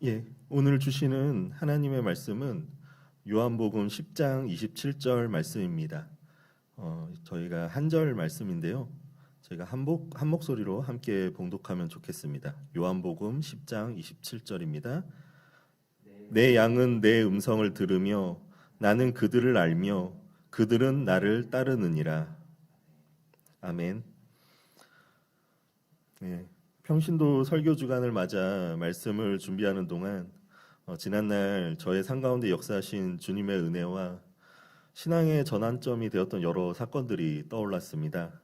예, 오늘 주시는 하나님의 말씀은 요한복음 10장 27절 말씀입니다. 저희가 한 절 말씀인데요. 저희가 한 목소리로 함께 봉독하면 좋겠습니다. 요한복음 10장 27절입니다. 내 양은 내 음성을 들으며 나는 그들을 알며 그들은 나를 따르느니라. 아멘. 네, 평신도 설교 주간을 맞아 말씀을 준비하는 동안 지난날 저의 삶 가운데 역사하신 주님의 은혜와 신앙의 전환점이 되었던 여러 사건들이 떠올랐습니다.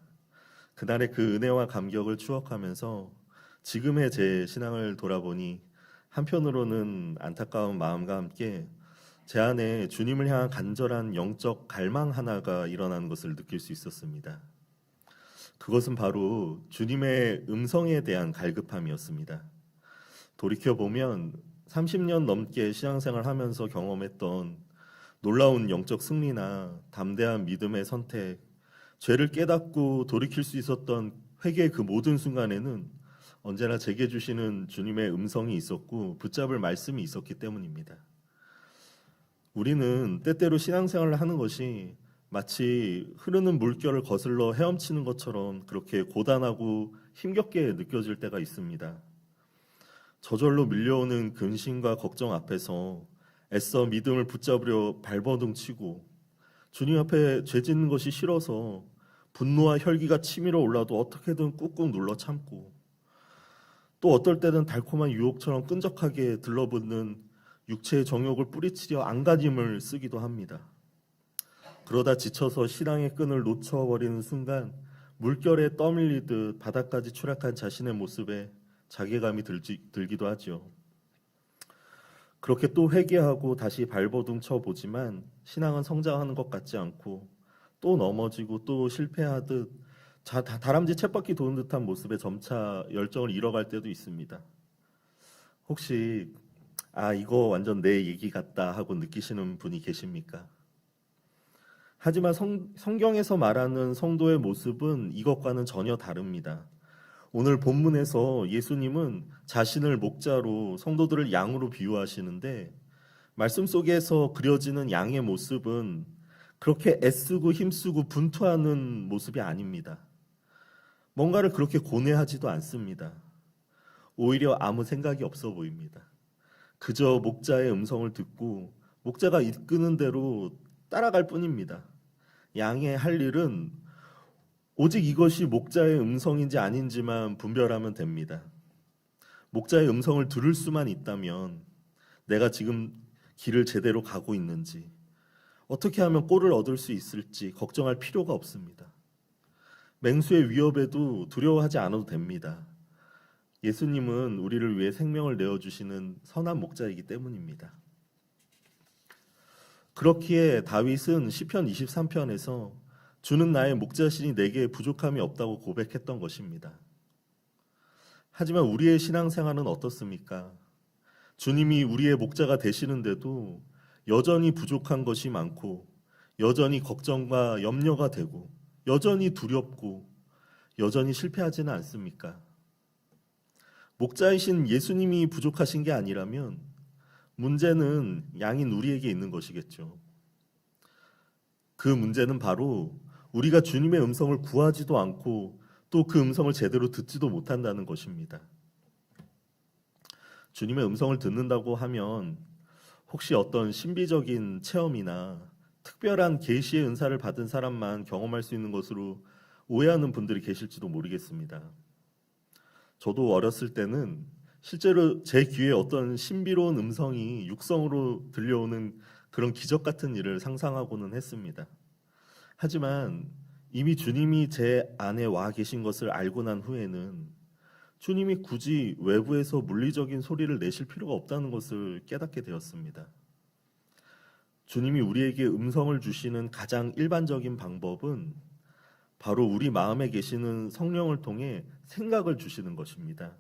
그날의 그 은혜와 감격을 추억하면서 지금의 제 신앙을 돌아보니 한편으로는 안타까운 마음과 함께 제 안에 주님을 향한 간절한 영적 갈망 하나가 일어나는 것을 느낄 수 있었습니다. 그것은 바로 주님의 음성에 대한 갈급함이었습니다. 돌이켜보면 30년 넘게 신앙생활 하면서 경험했던 놀라운 영적 승리나 담대한 믿음의 선택, 죄를 깨닫고 돌이킬 수 있었던 회개의 그 모든 순간에는 언제나 제게 주시는 주님의 음성이 있었고 붙잡을 말씀이 있었기 때문입니다. 우리는 때때로 신앙생활을 하는 것이 마치 흐르는 물결을 거슬러 헤엄치는 것처럼 그렇게 고단하고 힘겹게 느껴질 때가 있습니다. 저절로 밀려오는 근심과 걱정 앞에서 애써 믿음을 붙잡으려 발버둥 치고 주님 앞에 죄 짓는 것이 싫어서 분노와 혈기가 치밀어 올라도 어떻게든 꾹꾹 눌러 참고 또 어떨 때는 달콤한 유혹처럼 끈적하게 들러붙는 육체의 정욕을 뿌리치려 안간힘을 쓰기도 합니다. 그러다 지쳐서 신앙의 끈을 놓쳐버리는 순간 물결에 떠밀리듯 바닥까지 추락한 자신의 모습에 자괴감이 들기도 하죠. 그렇게 또 회개하고 다시 발버둥 쳐보지만 신앙은 성장하는 것 같지 않고 또 넘어지고 또 실패하듯 다람쥐 쳇바퀴 도는 듯한 모습에 점차 열정을 잃어갈 때도 있습니다. 혹시 이거 완전 내 얘기 같다 하고 느끼시는 분이 계십니까? 하지만 성경에서 말하는 성도의 모습은 이것과는 전혀 다릅니다. 오늘 본문에서 예수님은 자신을 목자로 성도들을 양으로 비유하시는데 말씀 속에서 그려지는 양의 모습은 그렇게 애쓰고 힘쓰고 분투하는 모습이 아닙니다. 뭔가를 그렇게 고뇌하지도 않습니다. 오히려 아무 생각이 없어 보입니다. 그저 목자의 음성을 듣고 목자가 이끄는 대로 따라갈 뿐입니다. 양의 할 일은 오직 이것이 목자의 음성인지 아닌지만 분별하면 됩니다. 목자의 음성을 들을 수만 있다면 내가 지금 길을 제대로 가고 있는지, 어떻게 하면 꼴을 얻을 수 있을지 걱정할 필요가 없습니다. 맹수의 위협에도 두려워하지 않아도 됩니다. 예수님은 우리를 위해 생명을 내어주시는 선한 목자이기 때문입니다. 그렇기에 다윗은 시편 23편에서 주는 나의 목자시니 내게 부족함이 없다고 고백했던 것입니다. 하지만 우리의 신앙생활은 어떻습니까? 주님이 우리의 목자가 되시는데도 여전히 부족한 것이 많고 여전히 걱정과 염려가 되고 여전히 두렵고 여전히 실패하지는 않습니까? 목자이신 예수님이 부족하신 게 아니라면 문제는 양인 우리에게 있는 것이겠죠. 그 문제는 바로 우리가 주님의 음성을 구하지도 않고 또 그 음성을 제대로 듣지도 못한다는 것입니다. 주님의 음성을 듣는다고 하면 혹시 어떤 신비적인 체험이나 특별한 계시의 은사를 받은 사람만 경험할 수 있는 것으로 오해하는 분들이 계실지도 모르겠습니다. 저도 어렸을 때는 실제로 제 귀에 어떤 신비로운 음성이 육성으로 들려오는 그런 기적 같은 일을 상상하고는 했습니다. 하지만 이미 주님이 제 안에 와 계신 것을 알고 난 후에는 주님이 굳이 외부에서 물리적인 소리를 내실 필요가 없다는 것을 깨닫게 되었습니다. 주님이 우리에게 음성을 주시는 가장 일반적인 방법은 바로 우리 마음에 계시는 성령을 통해 생각을 주시는 것입니다.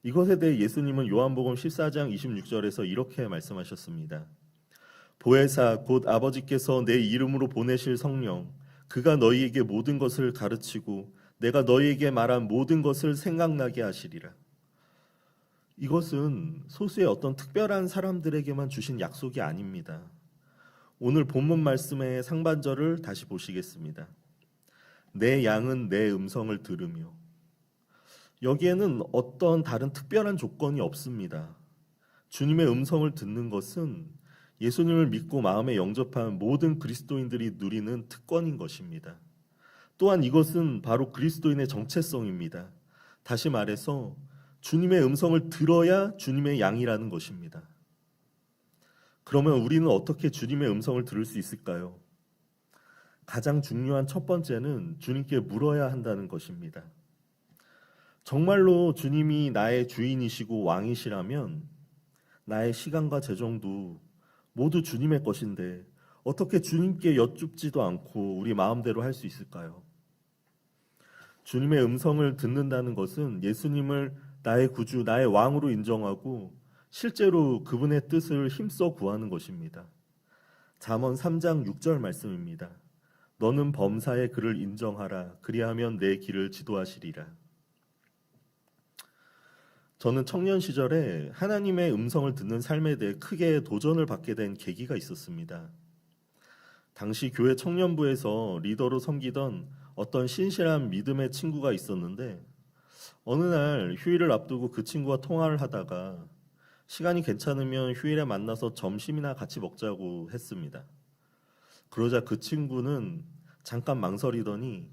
이것에 대해 예수님은 요한복음 14장 26절에서 이렇게 말씀하셨습니다. 보혜사 곧 아버지께서 내 이름으로 보내실 성령 그가 너희에게 모든 것을 가르치고 내가 너희에게 말한 모든 것을 생각나게 하시리라. 이것은 소수의 어떤 특별한 사람들에게만 주신 약속이 아닙니다. 오늘 본문 말씀의 상반절을 다시 보시겠습니다. 내 양은 내 음성을 들으며. 여기에는 어떤 다른 특별한 조건이 없습니다. 주님의 음성을 듣는 것은 예수님을 믿고 마음에 영접한 모든 그리스도인들이 누리는 특권인 것입니다. 또한 이것은 바로 그리스도인의 정체성입니다. 다시 말해서 주님의 음성을 들어야 주님의 양이라는 것입니다. 그러면 우리는 어떻게 주님의 음성을 들을 수 있을까요? 가장 중요한 첫 번째는 주님께 물어야 한다는 것입니다. 정말로 주님이 나의 주인이시고 왕이시라면 나의 시간과 재정도 모두 주님의 것인데 어떻게 주님께 여쭙지도 않고 우리 마음대로 할 수 있을까요? 주님의 음성을 듣는다는 것은 예수님을 나의 구주, 나의 왕으로 인정하고 실제로 그분의 뜻을 힘써 구하는 것입니다. 잠언 3장 6절 말씀입니다. 너는 범사의 그를 인정하라. 그리하면 내 길을 지도하시리라. 저는 청년 시절에 하나님의 음성을 듣는 삶에 대해 크게 도전을 받게 된 계기가 있었습니다. 당시 교회 청년부에서 리더로 섬기던 어떤 신실한 믿음의 친구가 있었는데 어느 날 휴일을 앞두고 그 친구와 통화를 하다가 시간이 괜찮으면 휴일에 만나서 점심이나 같이 먹자고 했습니다. 그러자 그 친구는 잠깐 망설이더니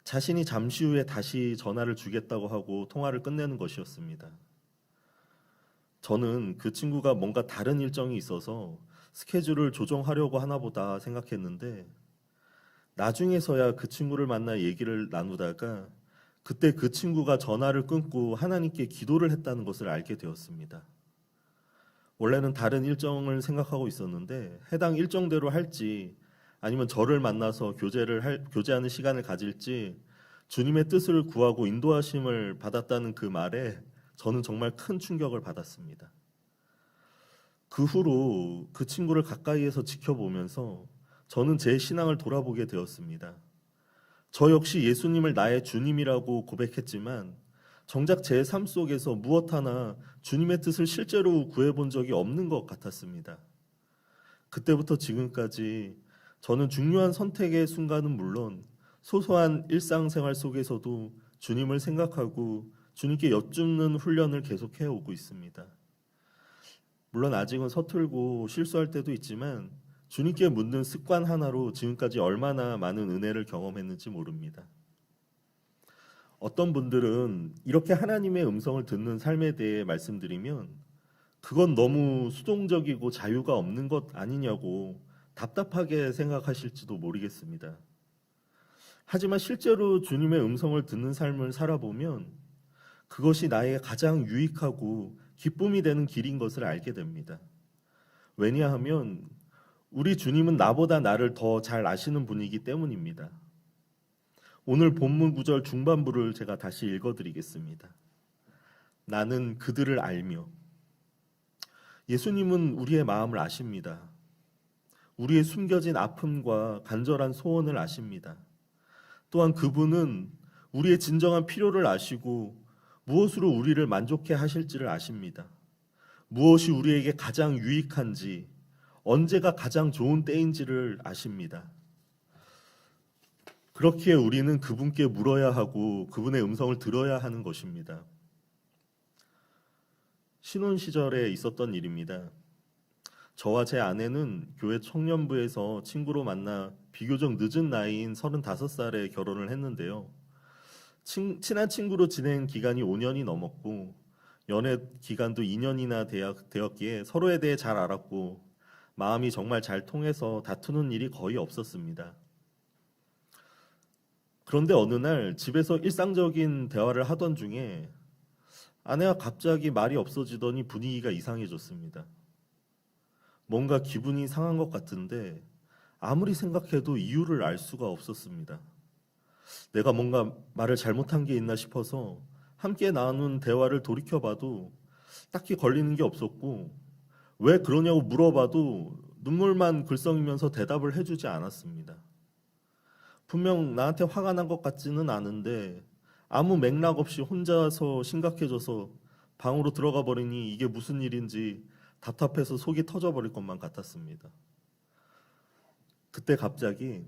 자신이 잠시 후에 다시 전화를 주겠다고 하고 통화를 끝내는 것이었습니다. 저는 그 친구가 뭔가 다른 일정이 있어서 스케줄을 조정하려고 하나 보다 생각했는데 나중에서야 그 친구를 만나 얘기를 나누다가 그때 그 친구가 전화를 끊고 하나님께 기도를 했다는 것을 알게 되었습니다. 원래는 다른 일정을 생각하고 있었는데 해당 일정대로 할지 아니면 저를 만나서 교제하는 시간을 가질지 주님의 뜻을 구하고 인도하심을 받았다는 그 말에 저는 정말 큰 충격을 받았습니다. 그 후로 그 친구를 가까이에서 지켜보면서 저는 제 신앙을 돌아보게 되었습니다. 저 역시 예수님을 나의 주님이라고 고백했지만 정작 제 삶 속에서 무엇 하나 주님의 뜻을 실제로 구해본 적이 없는 것 같았습니다. 그때부터 지금까지 저는 중요한 선택의 순간은 물론 소소한 일상생활 속에서도 주님을 생각하고 주님께 여쭙는 훈련을 계속해 오고 있습니다. 물론 아직은 서툴고 실수할 때도 있지만 주님께 묻는 습관 하나로 지금까지 얼마나 많은 은혜를 경험했는지 모릅니다. 어떤 분들은 이렇게 하나님의 음성을 듣는 삶에 대해 말씀드리면 그건 너무 수동적이고 자유가 없는 것 아니냐고 답답하게 생각하실지도 모르겠습니다. 하지만 실제로 주님의 음성을 듣는 삶을 살아보면 그것이 나에게 가장 유익하고 기쁨이 되는 길인 것을 알게 됩니다. 왜냐하면 우리 주님은 나보다 나를 더 잘 아시는 분이기 때문입니다. 오늘 본문 9절 중반부를 제가 다시 읽어드리겠습니다. 나는 그들을 알며. 예수님은 우리의 마음을 아십니다. 우리의 숨겨진 아픔과 간절한 소원을 아십니다. 또한 그분은 우리의 진정한 필요를 아시고 무엇으로 우리를 만족해 하실지를 아십니다. 무엇이 우리에게 가장 유익한지, 언제가 가장 좋은 때인지를 아십니다. 그렇기에 우리는 그분께 물어야 하고 그분의 음성을 들어야 하는 것입니다. 신혼 시절에 있었던 일입니다. 저와 제 아내는 교회 청년부에서 친구로 만나 비교적 늦은 나이인 35살에 결혼을 했는데요. 친한 친구로 지낸 기간이 5년이 넘었고 연애 기간도 2년이나 되었기에 서로에 대해 잘 알았고 마음이 정말 잘 통해서 다투는 일이 거의 없었습니다. 그런데 어느 날 집에서 일상적인 대화를 하던 중에 아내가 갑자기 말이 없어지더니 분위기가 이상해졌습니다. 뭔가 기분이 상한 것 같은데 아무리 생각해도 이유를 알 수가 없었습니다. 내가 뭔가 말을 잘못한 게 있나 싶어서 함께 나눈 대화를 돌이켜봐도 딱히 걸리는 게 없었고 왜 그러냐고 물어봐도 눈물만 글썽이면서 대답을 해주지 않았습니다. 분명 나한테 화가 난 것 같지는 않은데 아무 맥락 없이 혼자서 심각해져서 방으로 들어가 버리니 이게 무슨 일인지 답답해서 속이 터져버릴 것만 같았습니다. 그때 갑자기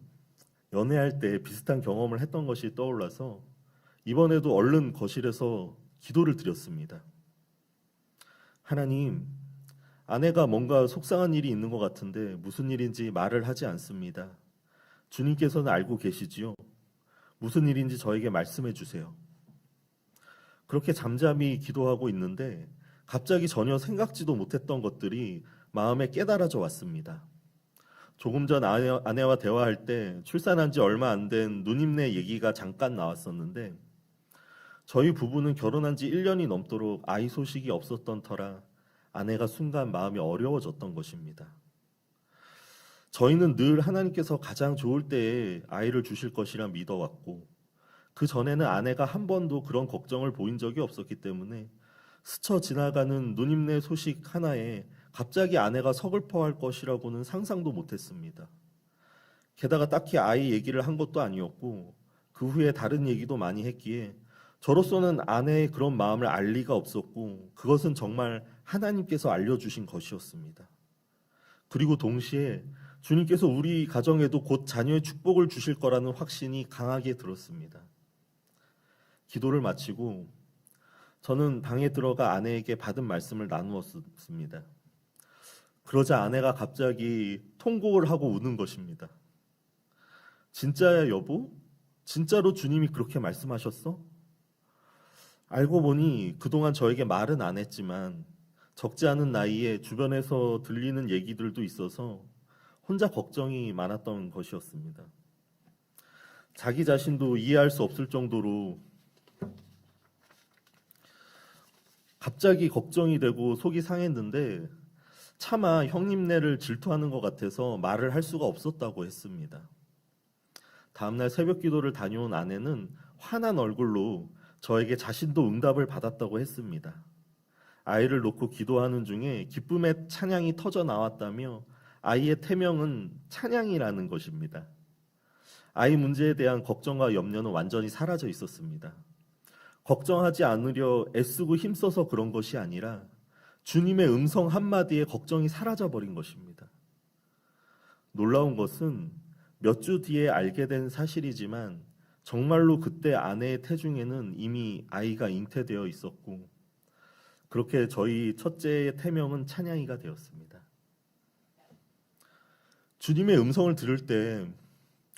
연애할 때 비슷한 경험을 했던 것이 떠올라서 이번에도 얼른 거실에서 기도를 드렸습니다. 하나님, 아내가 뭔가 속상한 일이 있는 것 같은데 무슨 일인지 말을 하지 않습니다. 주님께서는 알고 계시지요? 무슨 일인지 저에게 말씀해 주세요. 그렇게 잠잠히 기도하고 있는데 갑자기 전혀 생각지도 못했던 것들이 마음에 깨달아져 왔습니다. 조금 전 아내와 대화할 때 출산한 지 얼마 안 된 누님네 얘기가 잠깐 나왔었는데 저희 부부는 결혼한 지 1년이 넘도록 아이 소식이 없었던 터라 아내가 순간 마음이 어려워졌던 것입니다. 저희는 늘 하나님께서 가장 좋을 때에 아이를 주실 것이라 믿어왔고 그 전에는 아내가 한 번도 그런 걱정을 보인 적이 없었기 때문에 스쳐 지나가는 누님네 소식 하나에 갑자기 아내가 서글퍼할 것이라고는 상상도 못했습니다. 게다가 딱히 아이 얘기를 한 것도 아니었고 그 후에 다른 얘기도 많이 했기에 저로서는 아내의 그런 마음을 알 리가 없었고 그것은 정말 하나님께서 알려주신 것이었습니다. 그리고 동시에 주님께서 우리 가정에도 곧 자녀의 축복을 주실 거라는 확신이 강하게 들었습니다. 기도를 마치고 저는 방에 들어가 아내에게 받은 말씀을 나누었습니다. 그러자 아내가 갑자기 통곡을 하고 우는 것입니다. 진짜야 여보? 진짜로 주님이 그렇게 말씀하셨어? 알고 보니 그동안 저에게 말은 안 했지만 적지 않은 나이에 주변에서 들리는 얘기들도 있어서 혼자 걱정이 많았던 것이었습니다. 자기 자신도 이해할 수 없을 정도로 갑자기 걱정이 되고 속이 상했는데 차마 형님네를 질투하는 것 같아서 말을 할 수가 없었다고 했습니다. 다음날 새벽 기도를 다녀온 아내는 환한 얼굴로 저에게 자신도 응답을 받았다고 했습니다. 아이를 놓고 기도하는 중에 기쁨의 찬양이 터져 나왔다며 아이의 태명은 찬양이라는 것입니다. 아이 문제에 대한 걱정과 염려는 완전히 사라져 있었습니다. 걱정하지 않으려 애쓰고 힘써서 그런 것이 아니라 주님의 음성 한마디에 걱정이 사라져버린 것입니다. 놀라운 것은 몇 주 뒤에 알게 된 사실이지만 정말로 그때 아내의 태중에는 이미 아이가 잉태되어 있었고 그렇게 저희 첫째의 태명은 찬양이가 되었습니다. 주님의 음성을 들을 때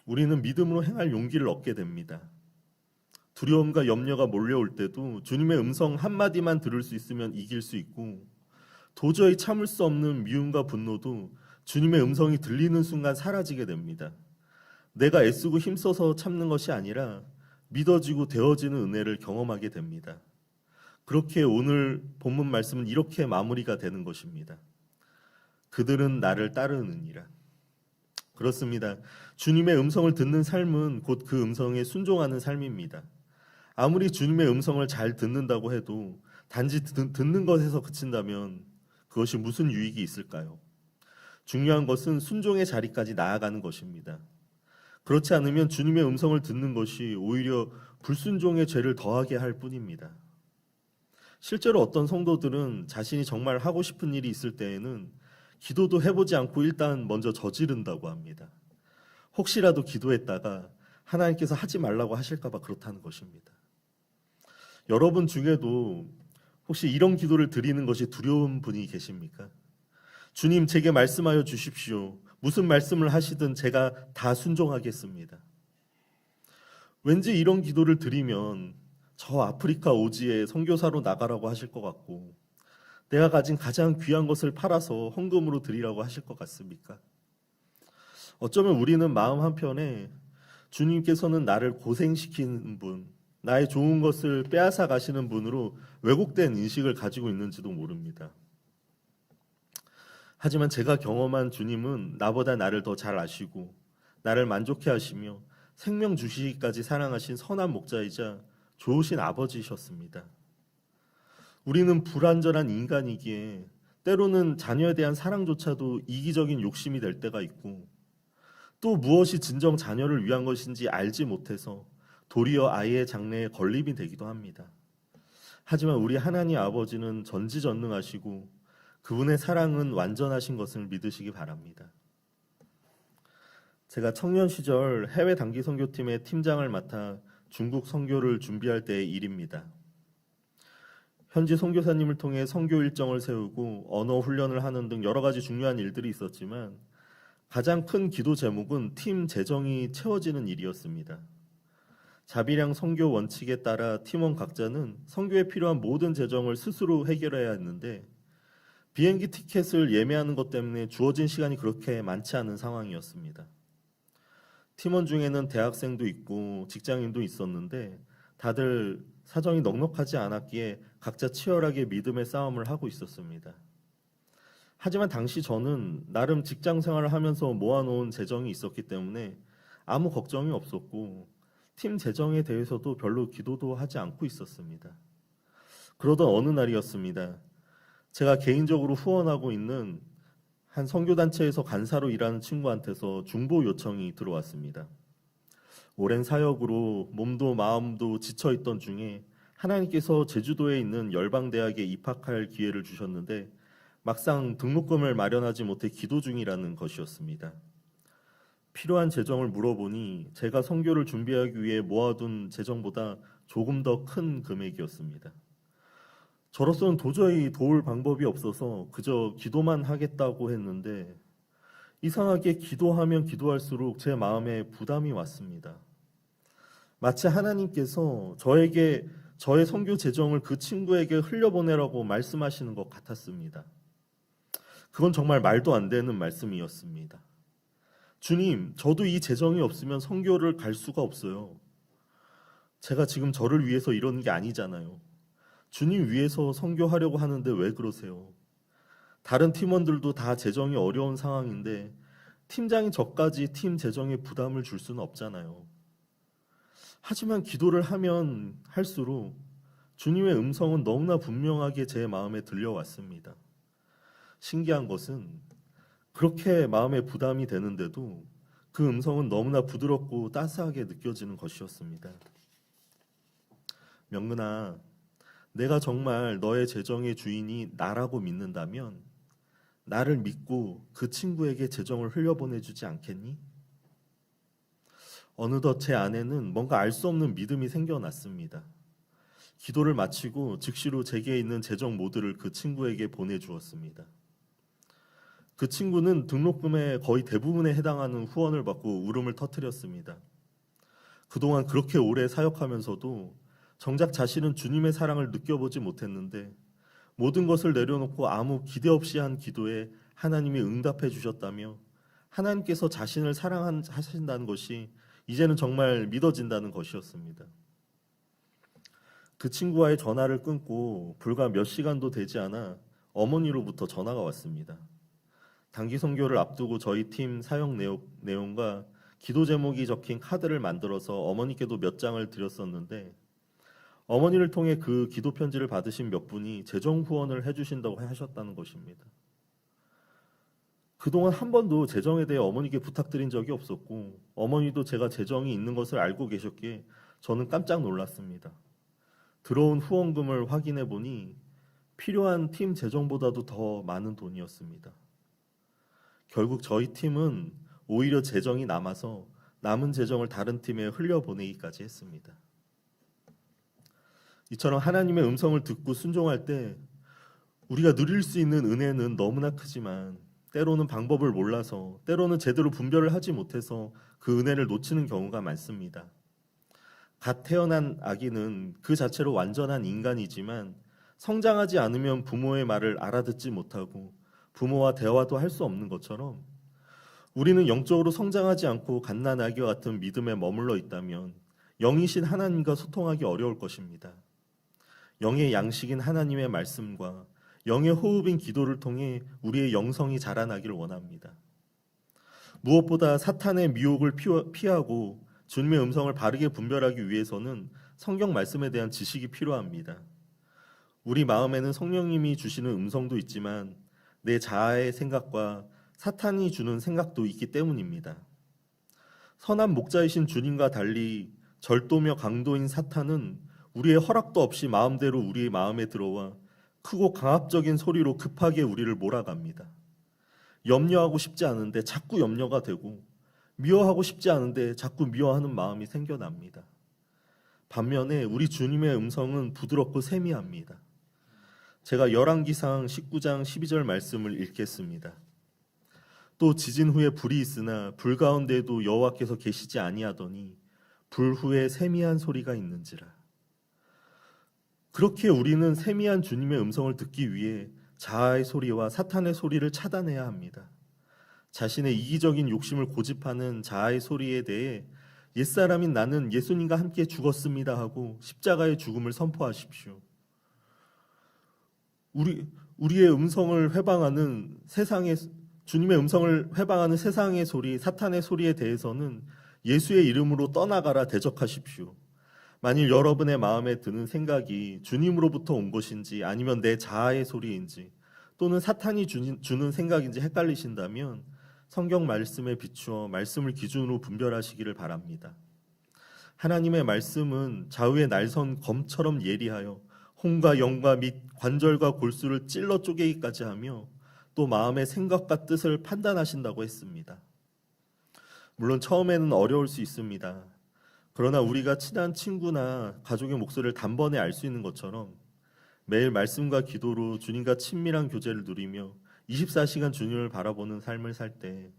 우리는 믿음으로 행할 용기를 얻게 됩니다. 두려움과 염려가 몰려올 때도 주님의 음성 한마디만 들을 수 있으면 이길 수 있고 도저히 참을 수 없는 미움과 분노도 주님의 음성이 들리는 순간 사라지게 됩니다. 내가 애쓰고 힘써서 참는 것이 아니라 믿어지고 되어지는 은혜를 경험하게 됩니다. 그렇게 오늘 본문 말씀은 이렇게 마무리가 되는 것입니다. 그들은 나를 따르느니라. 그렇습니다. 주님의 음성을 듣는 삶은 곧 그 음성에 순종하는 삶입니다. 아무리 주님의 음성을 잘 듣는다고 해도 단지 듣는 것에서 그친다면 그것이 무슨 유익이 있을까요? 중요한 것은 순종의 자리까지 나아가는 것입니다. 그렇지 않으면 주님의 음성을 듣는 것이 오히려 불순종의 죄를 더하게 할 뿐입니다. 실제로 어떤 성도들은 자신이 정말 하고 싶은 일이 있을 때에는 기도도 해보지 않고 일단 먼저 저지른다고 합니다. 혹시라도 기도했다가 하나님께서 하지 말라고 하실까 봐 그렇다는 것입니다. 여러분 중에도 혹시 이런 기도를 드리는 것이 두려운 분이 계십니까? 주님, 제게 말씀하여 주십시오. 무슨 말씀을 하시든 제가 다 순종하겠습니다. 왠지 이런 기도를 드리면 저 아프리카 오지에 선교사로 나가라고 하실 것 같고 내가 가진 가장 귀한 것을 팔아서 헌금으로 드리라고 하실 것 같습니까? 어쩌면 우리는 마음 한편에 주님께서는 나를 고생시키는 분, 나의 좋은 것을 빼앗아 가시는 분으로 왜곡된 인식을 가지고 있는지도 모릅니다. 하지만 제가 경험한 주님은 나보다 나를 더 잘 아시고 나를 만족해 하시며 생명 주시기까지 사랑하신 선한 목자이자 좋으신 아버지셨습니다. 우리는 불완전한 인간이기에 때로는 자녀에 대한 사랑조차도 이기적인 욕심이 될 때가 있고 또 무엇이 진정 자녀를 위한 것인지 알지 못해서 도리어 아이의 장래에 걸림이 되기도 합니다. 하지만 우리 하나님 아버지는 전지전능하시고 그분의 사랑은 완전하신 것을 믿으시기 바랍니다. 제가 청년 시절 해외 단기 선교팀의 팀장을 맡아 중국 선교를 준비할 때의 일입니다. 현지 선교사님을 통해 선교 일정을 세우고 언어 훈련을 하는 등 여러 가지 중요한 일들이 있었지만 가장 큰 기도 제목은 팀 재정이 채워지는 일이었습니다. 자비량 선교 원칙에 따라 팀원 각자는 선교에 필요한 모든 재정을 스스로 해결해야 했는데 비행기 티켓을 예매하는 것 때문에 주어진 시간이 그렇게 많지 않은 상황이었습니다. 팀원 중에는 대학생도 있고 직장인도 있었는데 다들 사정이 넉넉하지 않았기에 각자 치열하게 믿음의 싸움을 하고 있었습니다. 하지만 당시 저는 나름 직장 생활을 하면서 모아놓은 재정이 있었기 때문에 아무 걱정이 없었고 팀 재정에 대해서도 별로 기도도 하지 않고 있었습니다. 그러던 어느 날이었습니다. 제가 개인적으로 후원하고 있는 한 선교단체에서 간사로 일하는 친구한테서 중보 요청이 들어왔습니다. 오랜 사역으로 몸도 마음도 지쳐있던 중에 하나님께서 제주도에 있는 열방대학에 입학할 기회를 주셨는데 막상 등록금을 마련하지 못해 기도 중이라는 것이었습니다. 필요한 재정을 물어보니 제가 선교를 준비하기 위해 모아둔 재정보다 조금 더 큰 금액이었습니다. 저로서는 도저히 도울 방법이 없어서 그저 기도만 하겠다고 했는데 이상하게 기도하면 기도할수록 제 마음에 부담이 왔습니다. 마치 하나님께서 저에게 저의 선교 재정을 그 친구에게 흘려보내라고 말씀하시는 것 같았습니다. 그건 정말 말도 안 되는 말씀이었습니다. 주님, 저도 이 재정이 없으면 선교를 갈 수가 없어요. 제가 지금 저를 위해서 이러는 게 아니잖아요. 주님 위해서 선교하려고 하는데 왜 그러세요? 다른 팀원들도 다 재정이 어려운 상황인데 팀장인 저까지 팀 재정에 부담을 줄 수는 없잖아요. 하지만 기도를 하면 할수록 주님의 음성은 너무나 분명하게 제 마음에 들려왔습니다. 신기한 것은 그렇게 마음에 부담이 되는데도 그 음성은 너무나 부드럽고 따스하게 느껴지는 것이었습니다. 명근아, 내가 정말 너의 재정의 주인이 나라고 믿는다면 나를 믿고 그 친구에게 재정을 흘려보내주지 않겠니? 어느덧 제 안에는 뭔가 알 수 없는 믿음이 생겨났습니다. 기도를 마치고 즉시로 제게 있는 재정 모두를 그 친구에게 보내주었습니다. 그 친구는 등록금의 거의 대부분에 해당하는 후원을 받고 울음을 터뜨렸습니다. 그동안 그렇게 오래 사역하면서도 정작 자신은 주님의 사랑을 느껴보지 못했는데 모든 것을 내려놓고 아무 기대 없이 한 기도에 하나님이 응답해 주셨다며 하나님께서 자신을 사랑하신다는 것이 이제는 정말 믿어진다는 것이었습니다. 그 친구와의 전화를 끊고 불과 몇 시간도 되지 않아 어머니로부터 전화가 왔습니다. 단기 선교를 앞두고 저희 팀 사역 내용과 기도 제목이 적힌 카드를 만들어서 어머니께도 몇 장을 드렸었는데 어머니를 통해 그 기도 편지를 받으신 몇 분이 재정 후원을 해주신다고 하셨다는 것입니다. 그동안 한 번도 재정에 대해 어머니께 부탁드린 적이 없었고 어머니도 제가 재정이 있는 것을 알고 계셨기에 저는 깜짝 놀랐습니다. 들어온 후원금을 확인해 보니 필요한 팀 재정보다도 더 많은 돈이었습니다. 결국 저희 팀은 오히려 재정이 남아서 남은 재정을 다른 팀에 흘려보내기까지 했습니다. 이처럼 하나님의 음성을 듣고 순종할 때 우리가 누릴 수 있는 은혜는 너무나 크지만 때로는 방법을 몰라서 때로는 제대로 분별을 하지 못해서 그 은혜를 놓치는 경우가 많습니다. 갓 태어난 아기는 그 자체로 완전한 인간이지만 성장하지 않으면 부모의 말을 알아듣지 못하고 부모와 대화도 할 수 없는 것처럼 우리는 영적으로 성장하지 않고 갓난아기와 같은 믿음에 머물러 있다면 영이신 하나님과 소통하기 어려울 것입니다. 영의 양식인 하나님의 말씀과 영의 호흡인 기도를 통해 우리의 영성이 자라나기를 원합니다. 무엇보다 사탄의 미혹을 피하고 주님의 음성을 바르게 분별하기 위해서는 성경 말씀에 대한 지식이 필요합니다. 우리 마음에는 성령님이 주시는 음성도 있지만 내 자아의 생각과 사탄이 주는 생각도 있기 때문입니다. 선한 목자이신 주님과 달리 절도며 강도인 사탄은 우리의 허락도 없이 마음대로 우리의 마음에 들어와 크고 강압적인 소리로 급하게 우리를 몰아갑니다. 염려하고 싶지 않은데 자꾸 염려가 되고 미워하고 싶지 않은데 자꾸 미워하는 마음이 생겨납니다. 반면에 우리 주님의 음성은 부드럽고 세미합니다. 제가 열왕기상 19장 12절 말씀을 읽겠습니다. 또 지진 후에 불이 있으나 불 가운데에도 여호와께서 계시지 아니하더니 불 후에 세미한 소리가 있는지라. 그렇게 우리는 세미한 주님의 음성을 듣기 위해 자아의 소리와 사탄의 소리를 차단해야 합니다. 자신의 이기적인 욕심을 고집하는 자아의 소리에 대해 옛사람인 나는 예수님과 함께 죽었습니다 하고 십자가의 죽음을 선포하십시오. 우리의 음성을 회방하는 주님의 음성을 회방하는 세상의 소리, 사탄의 소리에 대해서는 예수의 이름으로 떠나가라 대적하십시오. 만일 여러분의 마음에 드는 생각이 주님으로부터 온 것인지 아니면 내 자아의 소리인지 또는 사탄이 주는 생각인지 헷갈리신다면 성경 말씀에 비추어 말씀을 기준으로 분별하시기를 바랍니다. 하나님의 말씀은 좌우의 날선 검처럼 예리하여 혼과 영과 및 관절과 골수를 찔러 쪼개기까지 하며 또 마음의 생각과 뜻을 판단하신다고 했습니다. 물론 처음에는 어려울 수 있습니다. 그러나 우리가 친한 친구나 가족의 목소리를 단번에 알 수 있는 것처럼 매일 말씀과 기도로 주님과 친밀한 교제를 누리며 24시간 주님을 바라보는 삶을 살 때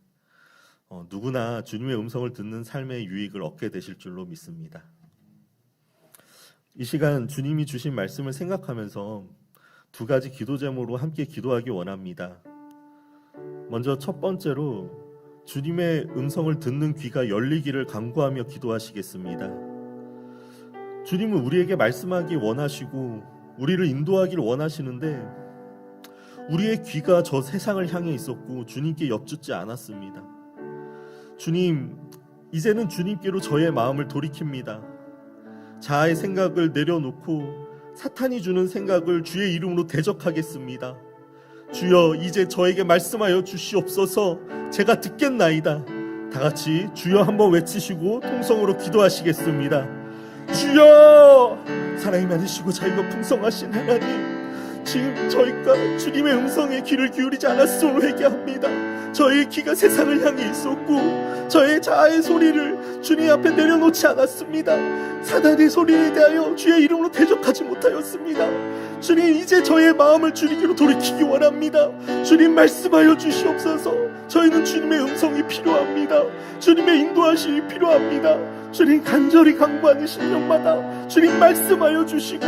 누구나 주님의 음성을 듣는 삶의 유익을 얻게 되실 줄로 믿습니다. 이 시간 주님이 주신 말씀을 생각하면서 두 가지 기도 제목으로 함께 기도하기 원합니다. 먼저 첫 번째로 주님의 음성을 듣는 귀가 열리기를 간구하며 기도하시겠습니다. 주님은 우리에게 말씀하기 원하시고 우리를 인도하기를 원하시는데 우리의 귀가 저 세상을 향해 있었고 주님께 엽죽지 않았습니다. 주님, 이제는 주님께로 저의 마음을 돌이킵니다. 자아의 생각을 내려놓고 사탄이 주는 생각을 주의 이름으로 대적하겠습니다. 주여, 이제 저에게 말씀하여 주시옵소서. 제가 듣겠나이다. 다 같이 주여 한번 외치시고 통성으로 기도하시겠습니다. 주여! 사랑이 많으시고 자유가 풍성하신 하나님, 지금 저희가 주님의 음성에 귀를 기울이지 않았음을 회개합니다. 저의 귀가 세상을 향해 있었고 저의 자아의 소리를 주님 앞에 내려놓지 않았습니다. 사단의 소리에 대하여 주의 이름으로 대적하지 못하였습니다. 주님, 이제 저의 마음을 주님께로 돌이키기 원합니다. 주님, 말씀하여 주시옵소서. 저희는 주님의 음성이 필요합니다. 주님의 인도하심이 필요합니다. 주님, 간절히 간구하는 심령마다 주님 말씀하여 주시고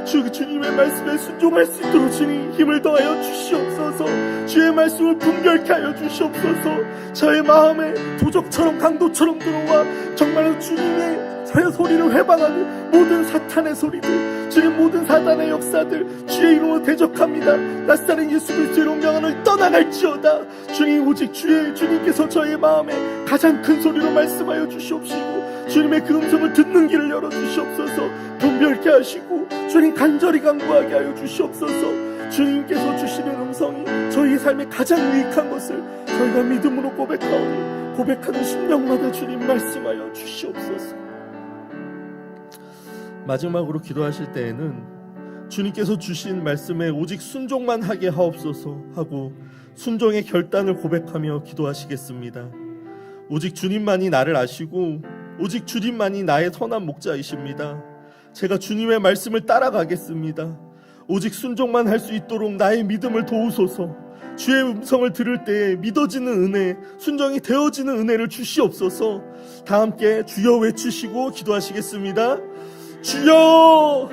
주님의 말씀에 순종할 수 있도록 주님 힘을 더하여 주시옵소서. 주의 말씀을 분별케 하여 주시옵소서. 저의 마음에 도적처럼 강도처럼 들어와 정말로 주님의 소리를 회방하는 모든 사탄의 소리들, 주님 모든 사단의 역사들 주의 이름으로 대적합니다. 낯사는 예수 그리스도의 명령을 떠나갈지어다. 주님, 오직 주님께서 저의 마음에 가장 큰 소리로 말씀하여 주시옵시고 주님의 그 음성을 듣는 길을 열어주시옵소서. 분별케 하시고 주님 간절히 간구하게 하여 주시옵소서. 주님께서 주시는 음성이 저희 삶에 가장 유익한 것을 저희가 믿음으로 고백하오니 고백하는 심령마다 주님 말씀하여 주시옵소서. 마지막으로 기도하실 때에는 주님께서 주신 말씀에 오직 순종만 하게 하옵소서 하고 순종의 결단을 고백하며 기도하시겠습니다. 오직 주님만이 나를 아시고 오직 주님만이 나의 선한 목자이십니다. 제가 주님의 말씀을 따라가겠습니다. 오직 순종만 할 수 있도록 나의 믿음을 도우소서. 주의 음성을 들을 때 믿어지는 은혜, 순종이 되어지는 은혜를 주시옵소서. 다 함께 주여 외치시고 기도하시겠습니다. 주여!